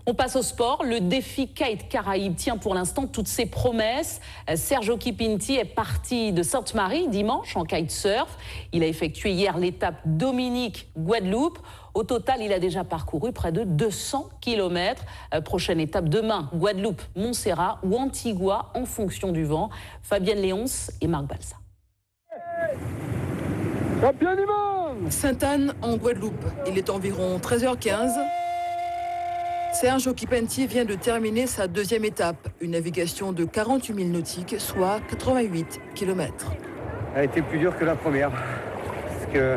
On passe au sport. Le défi Kite Caraïbes tient pour l'instant toutes ses promesses. Sergio Kipinti est parti de Sainte-Marie dimanche en kitesurf. Il a effectué hier l'étape Dominique-Guadeloupe. Au total, il a déjà parcouru près de 200 km. Prochaine étape demain, Guadeloupe, Montserrat ou Antigua en fonction du vent. Fabienne Léonce et Marc Balsa. Champion du monde! Sainte-Anne en Guadeloupe. Il est environ 13h15. Sergio Kipinti vient de terminer sa deuxième étape, une navigation de 48 000 nautiques, soit 88 km. Elle a été plus dure que la première, parce que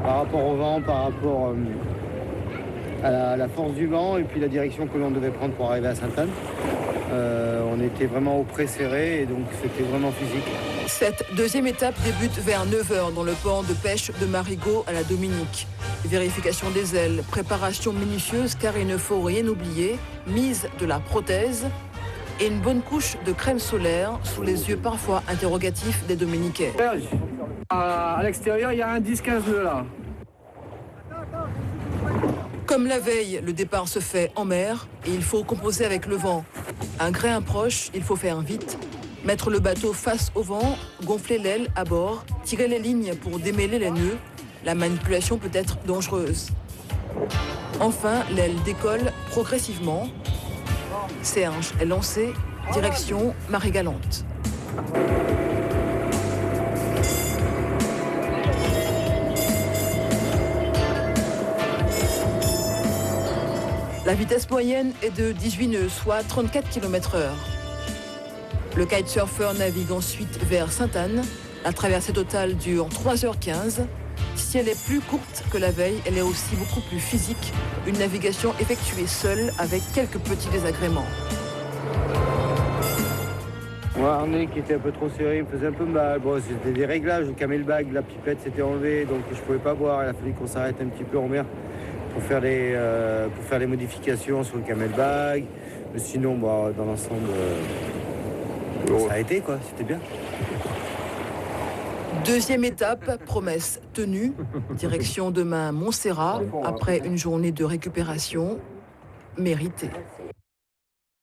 par rapport au vent, par rapport à la force du vent et puis la direction que l'on devait prendre pour arriver à Sainte-Anne, on était vraiment au pré serré et donc c'était vraiment physique. Cette deuxième étape débute vers 9h dans le port de pêche de Marigot à la Dominique. Vérification des ailes, préparation minutieuse car il ne faut rien oublier, mise de la prothèse et une bonne couche de crème solaire sous les yeux parfois interrogatifs des Dominicains. À l'extérieur, il y a un 10-15 nœuds là. Comme la veille, le départ se fait en mer et il faut composer avec le vent. Un grain proche, il faut faire vite. Mettre le bateau face au vent, gonfler l'aile à bord, tirer les lignes pour démêler les nœuds. La manipulation peut être dangereuse. Enfin, l'aile décolle progressivement. Serge est lancé, direction Marée Galante. La vitesse moyenne est de 18 nœuds, soit 34 km/h. Le kitesurfer navigue ensuite vers Sainte-Anne. La traversée totale dure 3h15. Si elle est plus courte que la veille, elle est aussi beaucoup plus physique. Une navigation effectuée seule avec quelques petits désagréments. Mon harnais qui était un peu trop serré, il me faisait un peu mal. Bon, c'était des réglages, le camelback, la pipette s'était enlevée, donc je ne pouvais pas boire. Il a fallu qu'on s'arrête un petit peu en mer pour faire les modifications sur le camelback. Mais sinon, bah, dans l'ensemble, ça a été, quoi, c'était bien. Deuxième étape, promesse tenue. Direction demain Montserrat, après une journée de récupération méritée.